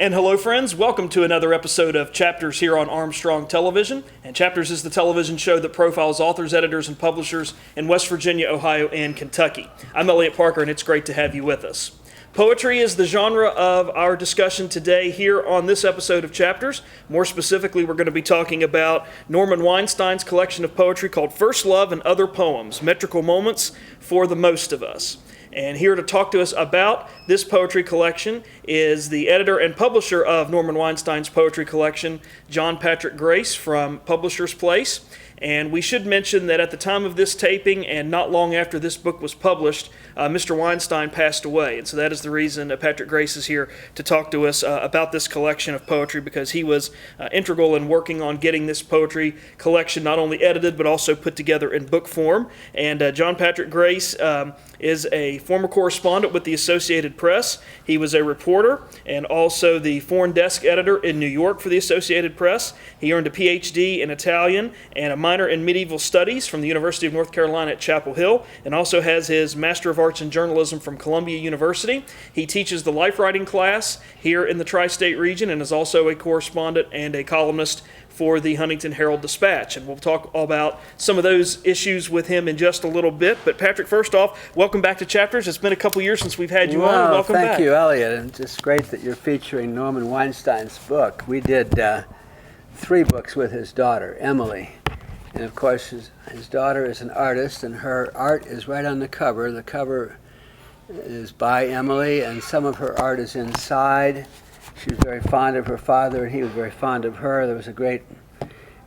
And hello, friends. Welcome to another episode of Chapters here on Armstrong Television. And Chapters is the television show that profiles authors, editors, and publishers in West Virginia, Ohio, and Kentucky. I'm Eliot Parker, and it's great to have you with us. Poetry is the genre of our discussion today here on this episode of Chapters. More specifically, we're going to be talking about Norman Weinstein's collection of poetry called First Love and Other Poems, Metrical Moments for the Most of Us. And here to talk to us about this poetry collection is the editor and publisher of Norman Weinstein's poetry collection, John Patrick Grace from Publisher's Place. And we should mention that at the time of this taping and not long after this book was published, Mr. Weinstein passed away. And so that is the reason Patrick Grace is here to talk to us about this collection of poetry, because he was integral in working on getting this poetry collection not only edited but also put together in book form. And John Patrick Grace is a former correspondent with the Associated Press. He was a reporter and also the foreign desk editor in New York for the Associated Press. He earned a PhD in Italian and a minor in medieval studies from the University of North Carolina at Chapel Hill, and also has his Master of Arts in Journalism from Columbia University. He teaches the life writing class here in the tri-state region and is also a correspondent and a columnist for the Huntington Herald-Dispatch. And we'll talk about some of those issues with him in just a little bit. But Patrick, first off, welcome back to Chapters. It's been a couple years since we've had you on. Welcome back. Thank you, Eliot. And it's just great that you're featuring Norman Weinstein's book. We did 3 books with his daughter, Emily. And of course, his daughter is an artist, and her art is right on the cover. The cover is by Emily, and some of her art is inside. She was very fond of her father, and he was very fond of her. There was a great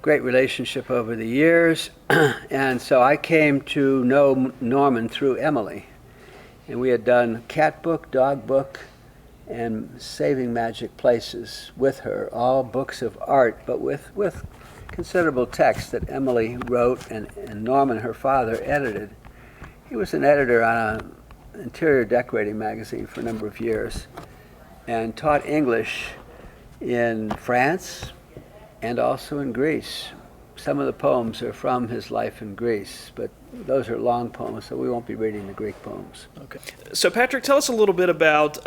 relationship over the years. And so I came to know Norman through Emily. And we had done cat book, dog book, and Saving Magic Places with her, all books of art, but with considerable text that Emily wrote and Norman, her father, edited. He was an editor on an interior decorating magazine for a number of years and taught English in France and also in Greece. Some of the poems are from his life in Greece, but those are long poems, so we won't be reading the Greek poems. Okay. So Patrick, tell us a little bit about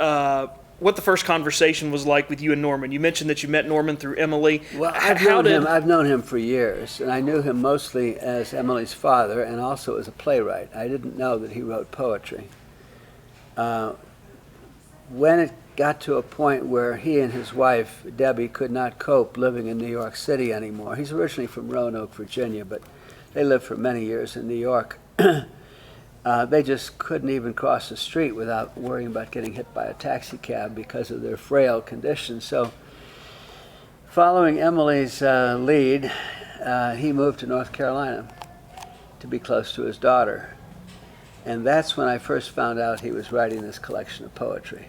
what the first conversation was like with you and Norman. You mentioned that you met Norman through Emily. Well, I've known him for years, and I knew him mostly as Emily's father and also as a playwright. I didn't know that he wrote poetry. When it got to a point where he and his wife, Debbie, could not cope living in New York City anymore. He's originally from Roanoke, Virginia, but they lived for many years in New York. They just couldn't even cross the street without worrying about getting hit by a taxi cab because of their frail condition. So following Emily's lead, he moved to North Carolina to be close to his daughter. And that's when I first found out he was writing this collection of poetry.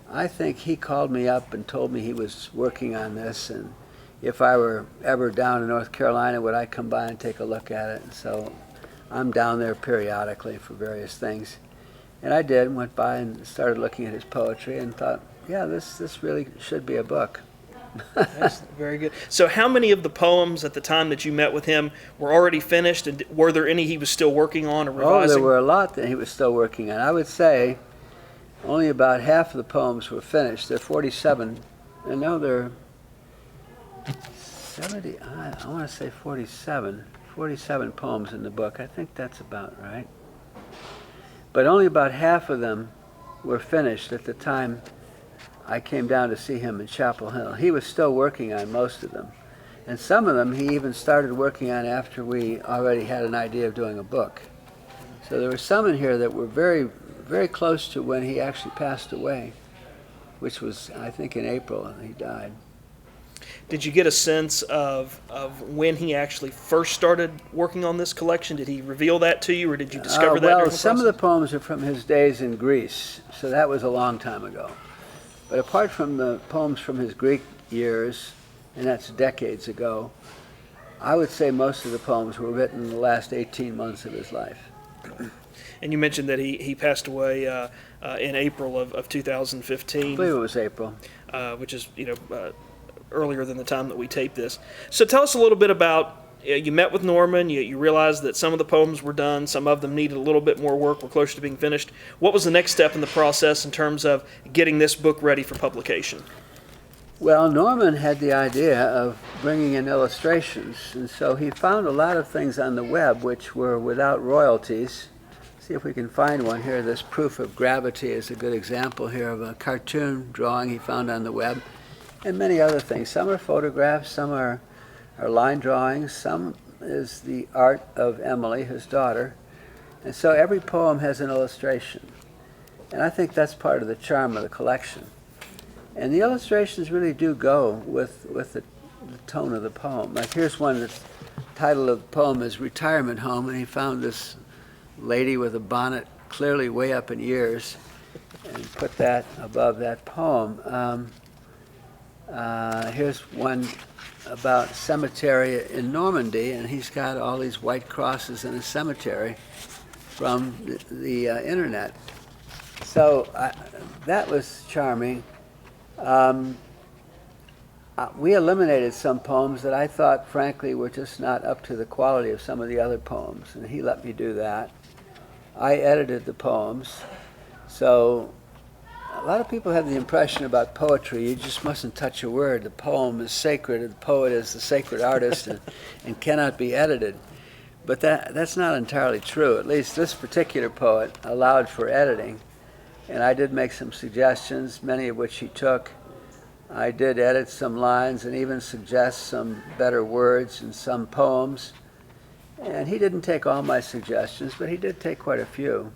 I think he called me up and told me he was working on this, and if I were ever down in North Carolina, would I come by and take a look at it? And so I'm down there periodically for various things. And I did, went by and started looking at his poetry and thought, yeah, this really should be a book. That's very good. So how many of the poems at the time that you met with him were already finished, and were there any he was still working on or revising? Oh, there were a lot that he was still working on. I would say only about half of the poems were finished. There are 47. And no, there are 70, I want to say 47 poems in the book. I think that's about right. But only about half of them were finished at the time I came down to see him in Chapel Hill. He was still working on most of them. And some of them he even started working on after we already had an idea of doing a book. So there were some in here that were very, very close to when he actually passed away, which was, I think, in April he died. Did you get a sense of when he actually first started working on this collection? Did he reveal that to you, or did you discover that? Well, some of the poems are from his days in Greece, so that was a long time ago. But apart from the poems from his Greek years, and that's decades ago, I would say most of the poems were written in the last 18 months of his life. And you mentioned that he passed away in April of 2015. I believe it was April. Which is, earlier than the time that we taped this. So tell us a little bit about, you met with Norman, you realized that some of the poems were done, some of them needed a little bit more work, were close to being finished. What was the next step in the process in terms of getting this book ready for publication? Well, Norman had the idea of bringing in illustrations, and so he found a lot of things on the web which were without royalties. See if we can find one here. This Proof of Gravity is a good example here of a cartoon drawing he found on the web, and many other things. Some are photographs, some are line drawings, some is the art of Emily, his daughter. And so every poem has an illustration. And I think that's part of the charm of the collection. And the illustrations really do go with the tone of the poem. Like here's one that's the title of the poem is Retirement Home, and he found this lady with a bonnet clearly way up in years and put that above that poem. Here's one about cemetery in Normandy, and he's got all these white crosses in a cemetery from the internet. So that was charming. We eliminated some poems that I thought, frankly, were just not up to the quality of some of the other poems, and he let me do that. I edited the poems. So a lot of people have the impression about poetry, you just mustn't touch a word. The poem is sacred, and the poet is the sacred artist and cannot be edited. But that's not entirely true. At least this particular poet allowed for editing. And I did make some suggestions, many of which he took. I did edit some lines and even suggest some better words in some poems. And he didn't take all my suggestions, but he did take quite a few.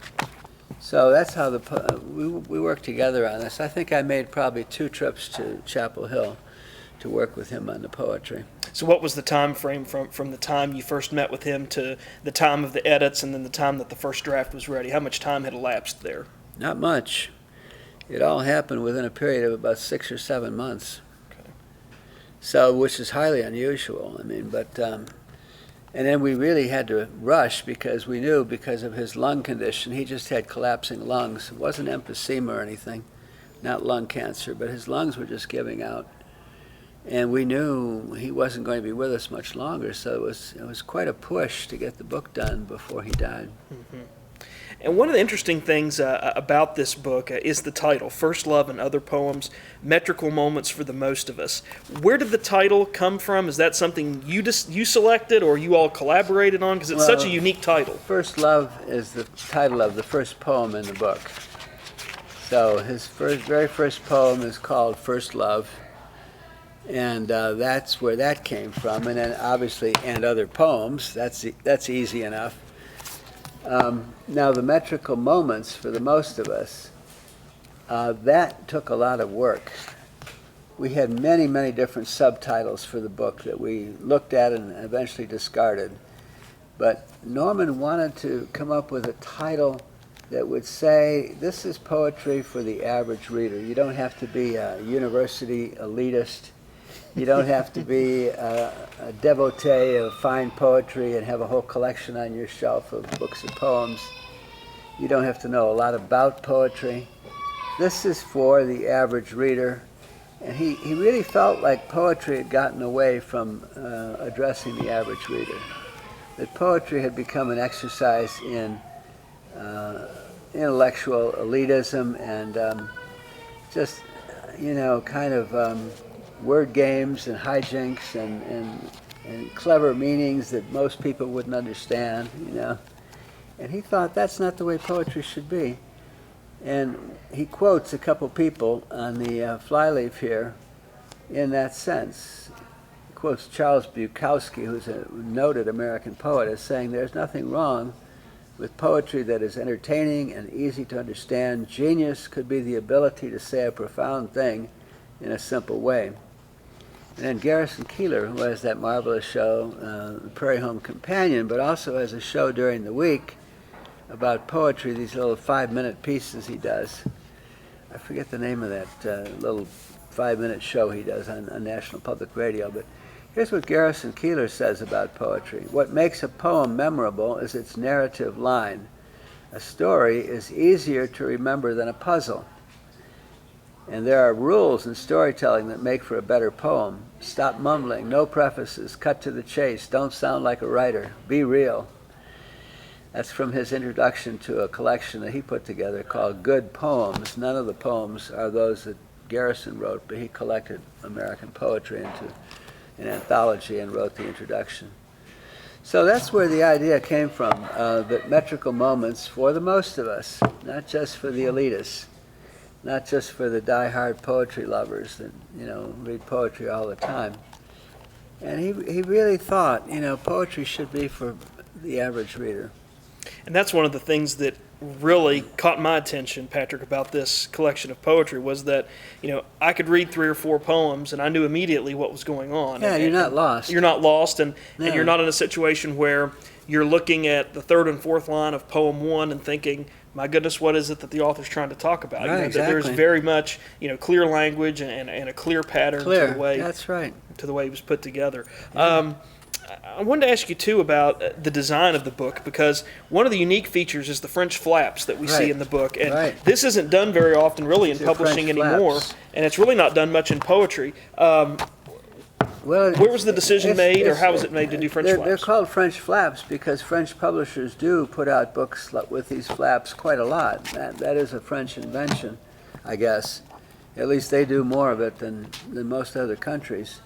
So that's how we worked together on this. I think I made probably 2 trips to Chapel Hill to work with him on the poetry. So what was the time frame from the time you first met with him to the time of the edits and then the time that the first draft was ready? How much time had elapsed there? Not much. It all happened within a period of about 6 or 7 months. Okay. So, which is highly unusual. I mean, but, and then we really had to rush because we knew because of his lung condition, he just had collapsing lungs. It wasn't emphysema or anything, not lung cancer, but his lungs were just giving out. And we knew he wasn't going to be with us much longer, so it was quite a push to get the book done before he died. Mm-hmm. And one of the interesting things about this book is the title, First Love and Other Poems, Metrical Moments for the Most of Us. Where did the title come from? Is that something you selected or you all collaborated on? Because it's such a unique title. First Love is the title of the first poem in the book. So his very first poem is called First Love, and that's where that came from. And then obviously, and other poems, that's easy enough. Now the metrical moments for the most of us, that took a lot of work. We had many, many different subtitles for the book that we looked at and eventually discarded. But Norman wanted to come up with a title that would say, this is poetry for the average reader. You don't have to be a university elitist. You don't have to be a devotee of fine poetry and have a whole collection on your shelf of books of poems. You don't have to know a lot about poetry. This is for the average reader. And he really felt like poetry had gotten away from addressing the average reader. That poetry had become an exercise in intellectual elitism and just, kind of word games and hijinks and clever meanings that most people wouldn't understand, And he thought that's not the way poetry should be. And he quotes a couple people on the flyleaf here in that sense. He quotes Charles Bukowski, who's a noted American poet, as saying, "There's nothing wrong with poetry that is entertaining and easy to understand. Genius could be the ability to say a profound thing in a simple way." And then Garrison Keillor, who has that marvelous show, The Prairie Home Companion, but also has a show during the week about poetry, these little 5-minute pieces he does. I forget the name of that little 5-minute show he does on National Public Radio, but here's what Garrison Keillor says about poetry. "What makes a poem memorable is its narrative line. A story is easier to remember than a puzzle. And there are rules in storytelling that make for a better poem. Stop mumbling, no prefaces, cut to the chase, don't sound like a writer, be real." That's from his introduction to a collection that he put together called Good Poems. None of the poems are those that Garrison wrote, but he collected American poetry into an anthology and wrote the introduction. So that's where the idea came from, that metrical moments for the most of us, not just for the elitists, not just for the die-hard poetry lovers that, read poetry all the time. And he really thought, poetry should be for the average reader. And that's one of the things that really caught my attention, Patrick, about this collection of poetry was that, I could read 3 or 4 poems and I knew immediately what was going on. Yeah, you're not lost. You're not lost, and No. you're not in a situation where you're looking at the 3rd and 4th line of poem 1 and thinking, my goodness, what is it that the author's trying to talk about? Right, exactly. There's very much, clear language and a clear pattern Clear, to the way that's right. to the way it was put together. I wanted to ask you, too, about the design of the book, because one of the unique features is the French flaps that we see Right. in the book. And Right. this isn't done very often, really, in They're publishing French anymore. flaps. And it's really not done much in poetry. Well, Where was the decision made, or how was it made to do French they're flaps? called French flaps because French publishers do put out books with these flaps quite a lot. That is a French invention, I guess. At least they do more of it than most other countries.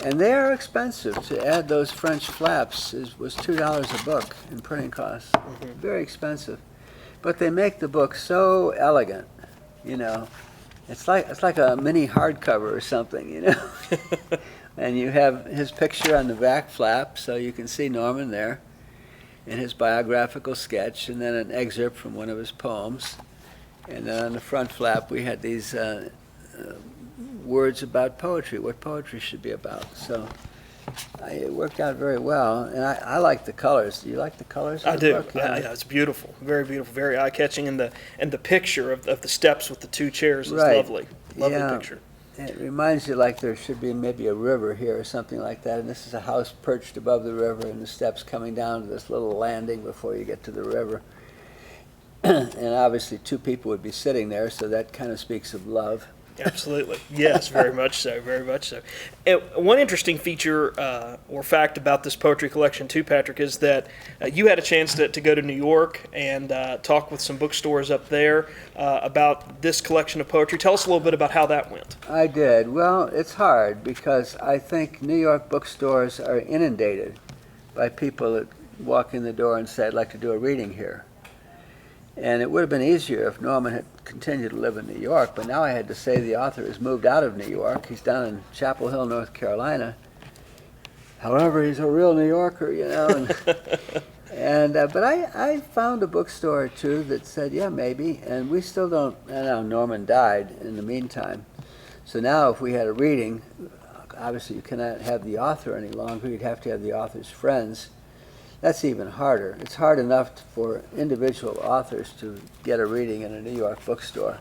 And they are expensive. To add those French flaps was $2 a book in printing costs. Very expensive. But they make the book so elegant, It's like a mini hardcover or something, And you have his picture on the back flap, so you can see Norman there in his biographical sketch, and then an excerpt from one of his poems. And then on the front flap, we had these words about poetry, what poetry should be about. So it worked out very well, and I like the colors. Do you like the colors? I of the do. book? Yeah. Yeah, it's beautiful, very beautiful, very eye-catching, and the picture of the steps with the 2 chairs is Right. lovely. Lovely Yeah. picture. It reminds you like there should be maybe a river here or something like that, and this is a house perched above the river, and the steps coming down to this little landing before you get to the river. And obviously 2 people would be sitting there, so that kind of speaks of love. Absolutely. Yes, very much so, very much so. And one interesting feature or fact about this poetry collection, too, Patrick, is that you had a chance to go to New York and talk with some bookstores up there about this collection of poetry. Tell us a little bit about how that went. I did. Well, it's hard because I think New York bookstores are inundated by people that walk in the door and say, I'd like to do a reading here. And it would have been easier if Norman had continued to live in New York, but now I had to say the author has moved out of New York. He's down in Chapel Hill, North Carolina. However, he's a real New Yorker, But I found a bookstore or 2 that said, yeah, maybe, and we still don't. And now Norman died in the meantime. So now if we had a reading, obviously you cannot have the author any longer. You'd have to have the author's friends. That's even harder. It's hard enough for individual authors to get a reading in a New York bookstore.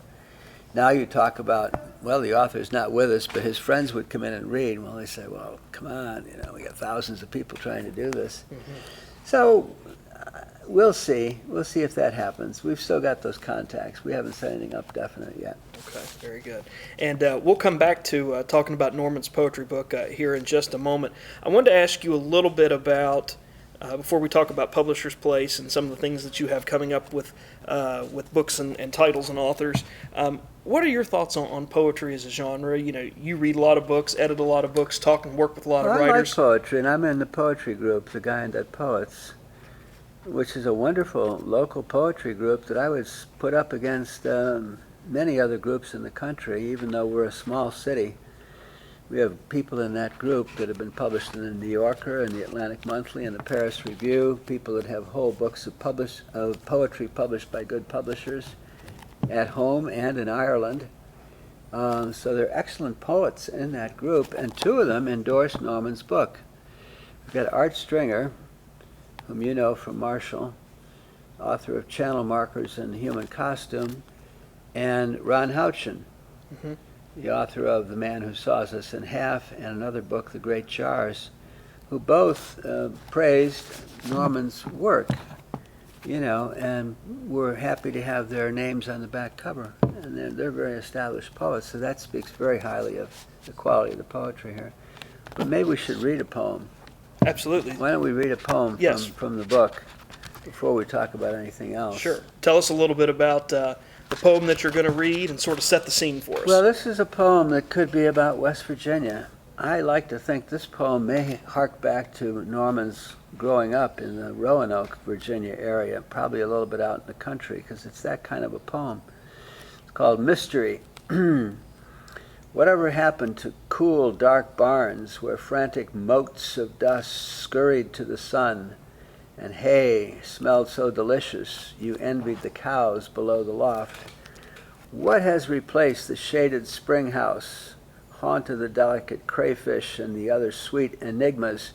Now you talk about, well, the author's not with us, but his friends would come in and read. Well, they say, well, come on, we got thousands of people trying to do this. So we'll see. We'll see if that happens. We've still got those contacts. We haven't set anything up definite yet. Okay, very good. And we'll come back to talking about Norman's poetry book here in just a moment. I wanted to ask you a little bit about before we talk about Publisher's Place and some of the things that you have coming up with books and titles and authors. What are your thoughts on poetry as a genre? You read a lot of books, edit a lot of books, talk and work with a lot of I like writers. poetry, and I'm in the poetry group, the Guy and Dead Poets, which is a wonderful local poetry group that I would put up against many other groups in the country, even though we're a small city. We have people in that group that have been published in the New Yorker and the Atlantic Monthly and the Paris Review, people that have whole books of poetry published by good publishers at home and in Ireland. So they're excellent poets in that group, and 2 of them endorsed Norman's book. We've got Art Stringer, whom you know from Marshall, author of Channel Markers and Human Costume, and Ron Houchin, the author of The Man Who Saws Us in Half and another book, The Great Jars, who both praised Norman's work, and were happy to have their names on the back cover. And they're very established poets, so that speaks very highly of the quality of the poetry here. But maybe we should read a poem. Absolutely. Why don't we read a poem Yes. from the book before we talk about anything else? Sure. Tell us a little bit about the poem that you're going to read and sort of set the scene for us. Well, this is a poem that could be about West Virginia. I like to think this poem may hark back to Norman's growing up in the Roanoke, Virginia area, probably a little bit out in the country, because it's that kind of a poem. It's called Mystery. Whatever happened to cool, dark barns where frantic motes of dust scurried to the sun, and hay smelled so delicious you envied the cows below the loft? What has replaced the shaded spring house, haunt of the delicate crayfish and the other sweet enigmas,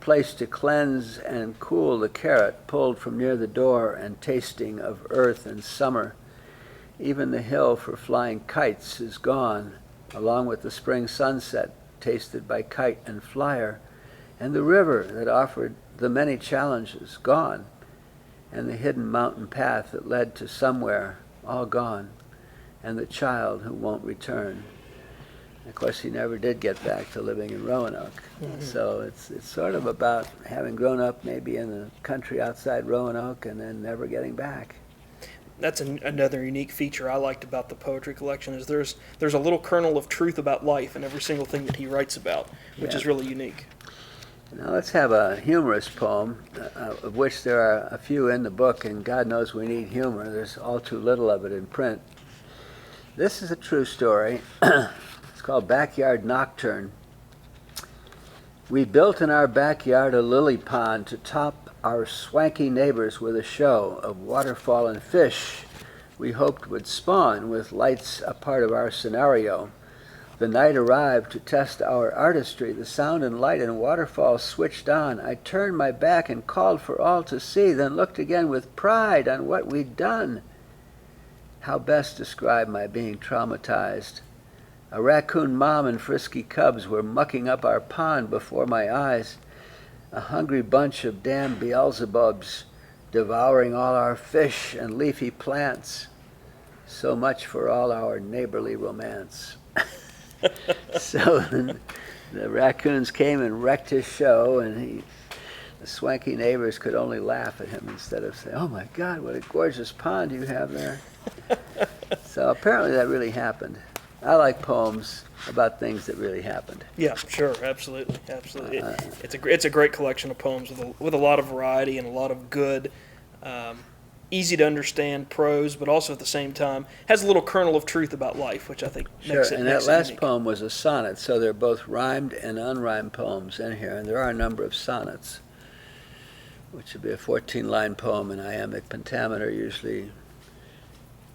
placed to cleanse and cool the carrot pulled from near the door and tasting of earth and summer? Even the hill for flying kites is gone, along with the spring sunset tasted by kite and flyer, and the river that offered the many challenges gone, and the hidden mountain path that led to somewhere all gone, and the child who won't return. Of course, he never did get back to living in Roanoke. Mm-hmm. So it's sort of about having grown up maybe in the country outside Roanoke and then never getting back. That's another unique feature I liked about the poetry collection is there's a little kernel of truth about life in every single thing that he writes about, which is really unique. Now let's have a humorous poem, of which there are a few in the book, and God knows we need humor. There's all too little of it in print. This is a true story. It's called Backyard Nocturne. We built in our backyard a lily pond to top our swanky neighbors with a show of waterfall and fish we hoped would spawn with lights a part of our scenario. The night arrived to test our artistry. The sound and light and waterfall switched on. I turned my back and called for all to see, then looked again with pride on what we'd done. How best describe my being traumatized? A raccoon mom and frisky cubs were mucking up our pond before my eyes. A hungry bunch of damn Beelzebubs devouring all our fish and leafy plants. So much for all our neighborly romance. So the raccoons came and wrecked his show, and the swanky neighbors could only laugh at him instead of saying, "Oh my God, what a gorgeous pond you have there." So apparently that really happened. I like poems about things that really happened. Yeah, sure, absolutely. It's a great collection of poems with a lot of variety and a lot of good, easy to understand prose, but also at the same time has a little kernel of truth about life, which I think makes it and that last unique. poem was a sonnet, so they're both rhymed and unrhymed poems in here, and there are a number of sonnets, which would be a 14-line poem in iambic pentameter, usually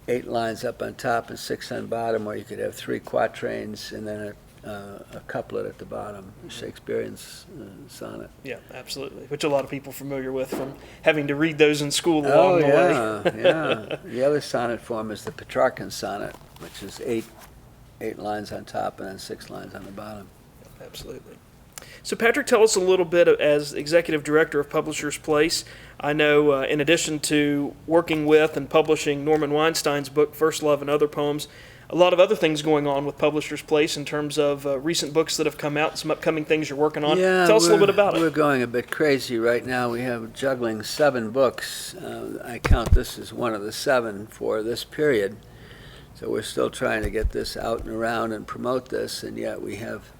8 lines up on top and 6 on bottom, or you could have 3 quatrains and then a couplet at the bottom, Shakespearean sonnet. Yeah, absolutely. Which a lot of people are familiar with from having to read those in school along the way. Yeah. The other sonnet form is the Petrarchan sonnet, which is 8 lines on top and then 6 lines on the bottom. Absolutely. So Patrick, tell us a little bit as Executive Director of Publishers Place. I know in addition to working with and publishing Norman Weinstein's book, First Love and Other Poems, a lot of other things going on with Publishers Place in terms of recent books that have come out, some upcoming things you're working on. Yeah, tell us a little bit about it. We're going a bit crazy right now. We have juggling 7 books. I count this as one of the 7 for this period. So we're still trying to get this out and around and promote this, and yet we have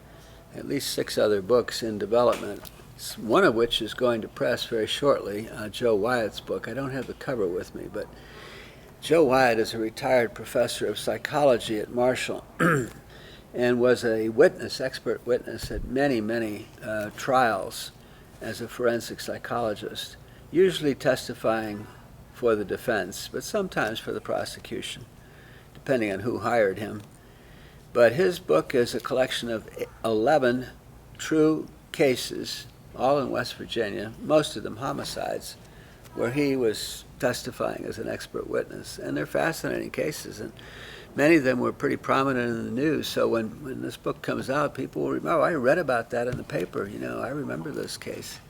at least 6 other books in development, one of which is going to press very shortly, Joe Wyatt's book. I don't have the cover with me, but Joe Wyatt is a retired professor of psychology at Marshall and was a expert witness at many trials as a forensic psychologist, usually testifying for the defense, but sometimes for the prosecution, depending on who hired him. But his book is a collection of 11 true cases, all in West Virginia, most of them homicides, where he was testifying as an expert witness. And they're fascinating cases, and many of them were pretty prominent in the news. So when this book comes out, people will remember, "Oh, I read about that in the paper, I remember this case."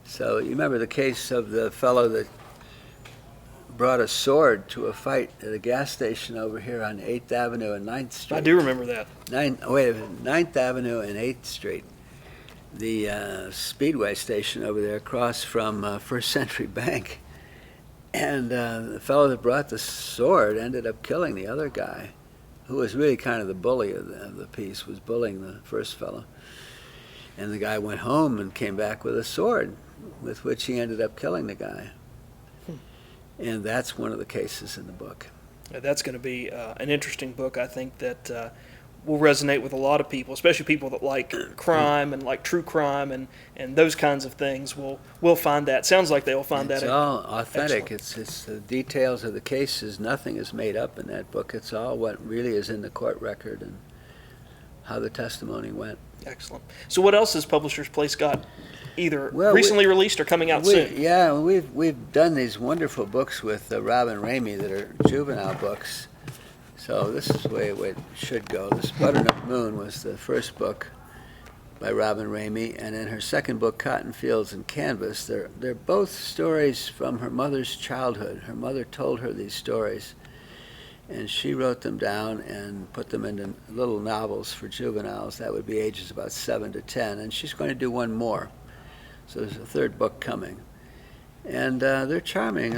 So you remember the case of the fellow that brought a sword to a fight at a gas station over here on 8th Avenue and 9th Street. I do remember that. 9th Avenue and 8th Street. The Speedway station over there across from First Century Bank. And the fellow that brought the sword ended up killing the other guy, who was really kind of the bully of the piece, was bullying the first fellow. And the guy went home and came back with a sword, with which he ended up killing the guy. And that's one of the cases in the book. That's going to be an interesting book, I think, that will resonate with a lot of people, especially people that like crime and like true crime and those kinds of things. Will find that. Sounds like they'll find that. It's all authentic. Excellent. It's the details of the cases. Nothing is made up in that book. It's all what really is in the court record and how the testimony went. Excellent. So what else has Publishers Place got either Well, recently released or coming out soon? Yeah, we've done these wonderful books with Robin Ramey that are juvenile books. So this is the way it should go. This Butternut Moon was the first book by Robin Ramey, and then her second book, Cotton Fields and Canvas. They're both stories from her mother's childhood. Her mother told her these stories, and she wrote them down and put them into little novels for juveniles. That would be ages about 7 to 10, and she's going to do one more. So there's a third book coming. And they're charming.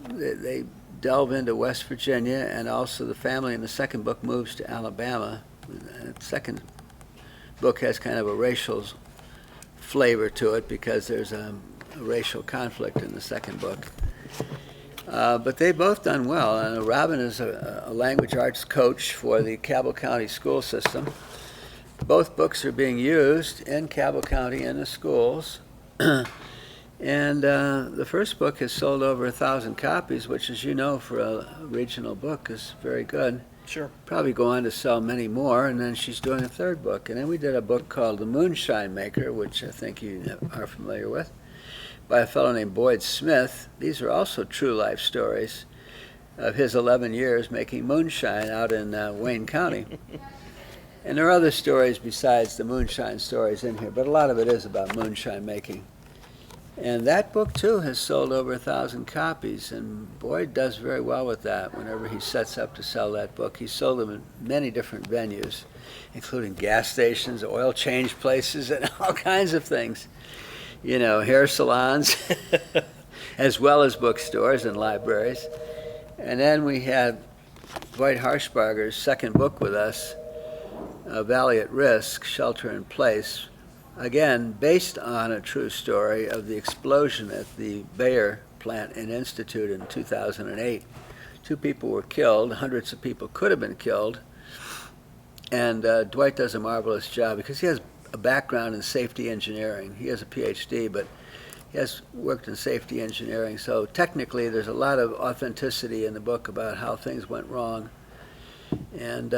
They delve into West Virginia, and also the family in the second book moves to Alabama. The second book has kind of a racial flavor to it because there's a racial conflict in the second book. But they've both done well. Robin is a language arts coach for the Cabell County school system. Both books are being used in Cabell County in the schools. And the first book has sold over 1,000 copies, which, as you know, for a regional book is very good. Sure. Probably go on to sell many more, and then she's doing a third book. And then we did a book called The Moonshine Maker, which I think you are familiar with, by a fellow named Boyd Smith. These are also true life stories of his 11 years making moonshine out in Wayne County. And there are other stories besides the moonshine stories in here, but a lot of it is about moonshine making. And that book, too, has sold over 1,000 copies, and Boyd does very well with that whenever he sets up to sell that book. He's sold them in many different venues, including gas stations, oil change places, and all kinds of things. You know, hair salons, as well as bookstores and libraries. And then we had Dwight Harshbarger's second book with us, Valley at Risk, Shelter in Place, again, based on a true story of the explosion at the Bayer plant and Institute in 2008. 2 people were killed, hundreds of people could have been killed, and Dwight does a marvelous job because he has a background in safety engineering. He has a PhD, but he has worked in safety engineering, so technically there's a lot of authenticity in the book about how things went wrong. And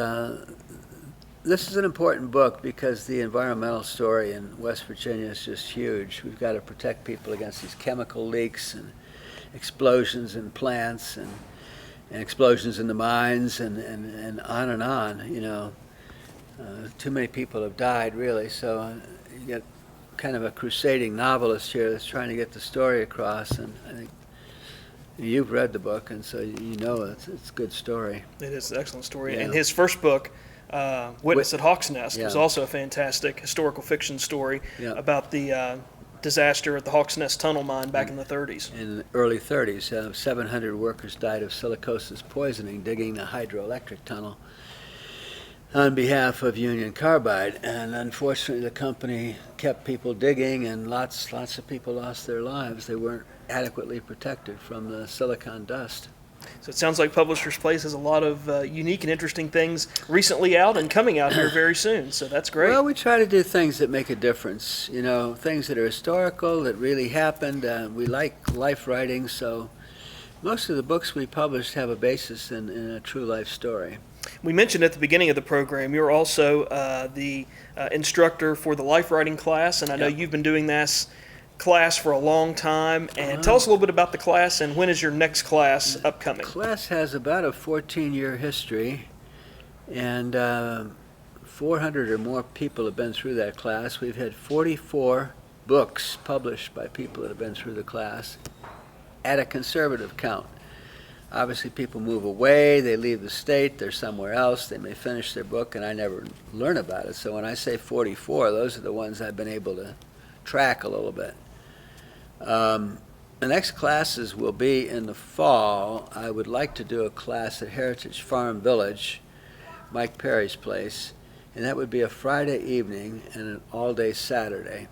this is an important book because the environmental story in West Virginia is just huge. We've got to protect people against these chemical leaks and explosions in plants and explosions in the mines and on, you know. Too many people have died, really, so you get kind of a crusading novelist here that's trying to get the story across, and I think you've read the book, and so you know it's a good story. It is an excellent story. Yeah. And his first book, Witness at Hawk's Nest, Yeah. was also a fantastic historical fiction story Yeah. about the disaster at the Hawk's Nest tunnel mine back in the 30s. In the early 30s, 700 workers died of silicosis poisoning digging the hydroelectric tunnel on behalf of Union Carbide, and unfortunately the company kept people digging, and lots of people lost their lives. They weren't adequately protected from the silicon dust. So it sounds like Publishers Place has a lot of unique and interesting things recently out and coming out here very soon, so that's great. Well, we try to do things that make a difference, you know, things that are historical, that really happened. We like life writing, so most of the books we published have a basis in a true life story. We mentioned at the beginning of the program, you're also the instructor for the life writing class, and I know Yep. you've been doing this class for a long time. And tell us a little bit about the class, and when is your next class upcoming? Class has about a 14-year history, and 400 or more people have been through that class. We've had 44 books published by people that have been through the class at a conservative count. Obviously, people move away, they leave the state, they're somewhere else, they may finish their book, and I never learn about it. So when I say 44, those are the ones I've been able to track a little bit. The next classes will be in the fall. I would like to do a class at Heritage Farm Village, Mike Perry's place, and that would be a Friday evening and an all-day Saturday.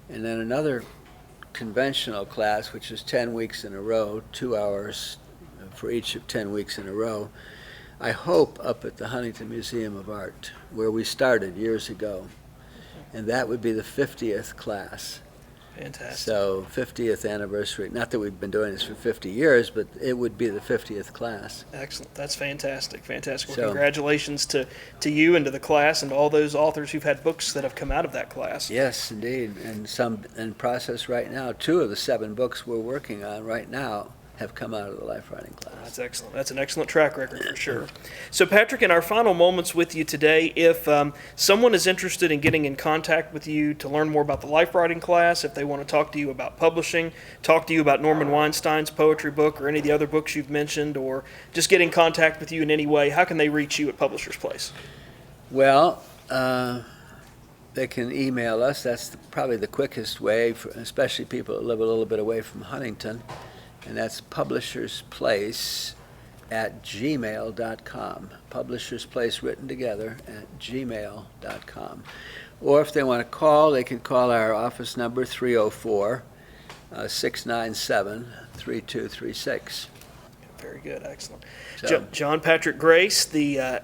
And then another conventional class, which is 10 weeks in a row, 2 hours for each of 10 weeks in a row, I hope up at the Huntington Museum of Art, where we started years ago. And that would be the 50th class. Fantastic. So 50th anniversary, not that we've been doing this for 50 years, but it would be the 50th class. Excellent. That's fantastic. Fantastic. Well, So- congratulations to you and to the class and to all those authors who've had books that have come out of that class. Yes, indeed, and some in process right now. 2 of the 7 books we're working on right now have come out of the life writing class. That's excellent. That's an excellent track record for sure. So, Patrick, in our final moments with you today, if someone is interested in getting in contact with you to learn more about the life writing class, if they want to talk to you about publishing, talk to you about Norman Weinstein's poetry book or any of the other books you've mentioned, or just get in contact with you in any way, how can they reach you at Publisher's Place? Well, they can email us. That's probably the quickest way, especially people that live a little bit away from Huntington. And that's publishersplace@gmail.com. Publishers Place written together at gmail.com. Or if they want to call, they can call our office number 304-697-3236. Very good. Excellent. So- John Patrick Grace, the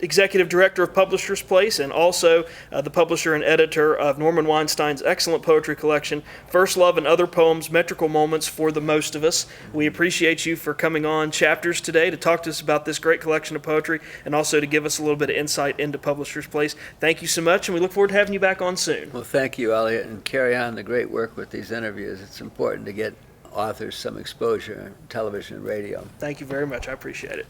Executive Director of Publisher's Place, and also the publisher and editor of Norman Weinstein's excellent poetry collection, First Love and Other Poems, Metrical Moments for the Most of Us. We appreciate you for coming on Chapters today to talk to us about this great collection of poetry and also to give us a little bit of insight into Publisher's Place. Thank you so much, and we look forward to having you back on soon. Well, thank you, Eliot, and carry on the great work with these interviews. It's important to get authors some exposure on television and radio. Thank you very much. I appreciate it.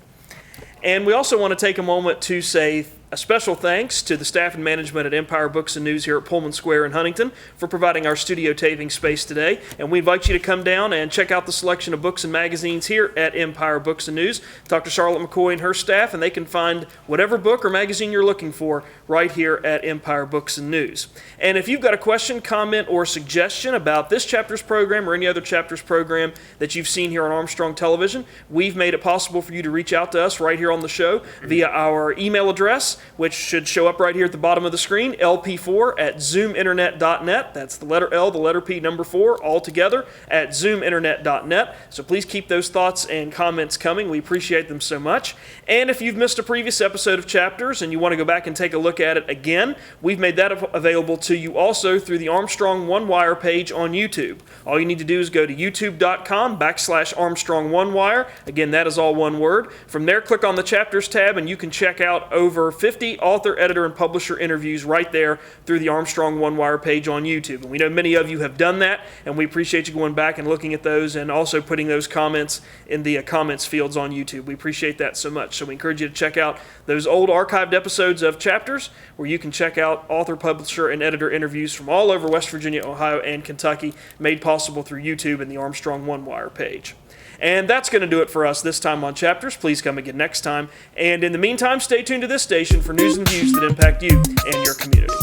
And we also want to take a moment to say a special thanks to the staff and management at Empire Books and News here at Pullman Square in Huntington for providing our studio taping space today. And we invite you to come down and check out the selection of books and magazines here at Empire Books and News. Dr. Charlotte McCoy and her staff, and they can find whatever book or magazine you're looking for right here at Empire Books and News. And if you've got a question, comment, or suggestion about this chapter's program or any other chapter's program that you've seen here on Armstrong Television, we've made it possible for you to reach out to us right here on the show via our email address, which should show up right here at the bottom of the screen, lp4@zoominternet.net. That's the letter L, the letter P, number 4, all together at zoominternet.net. So please keep those thoughts and comments coming. We appreciate them so much. And if you've missed a previous episode of Chapters and you want to go back and take a look at it again, we've made that available to you also through the Armstrong One Wire page on YouTube. All you need to do is go to youtube.com/Armstrong One Wire. Again, that is all one word. From there, click on the Chapters tab and you can check out over 50 author, editor, and publisher interviews right there through the Armstrong One Wire page on YouTube. And we know many of you have done that, and we appreciate you going back and looking at those and also putting those comments in the comments fields on YouTube. We appreciate that so much. So we encourage you to check out those old archived episodes of Chapters where you can check out author, publisher, and editor interviews from all over West Virginia, Ohio, and Kentucky, made possible through YouTube and the Armstrong One Wire page. And that's going to do it for us this time on Chapters. Please come again next time. And in the meantime, stay tuned to this station for news and views that impact you and your community.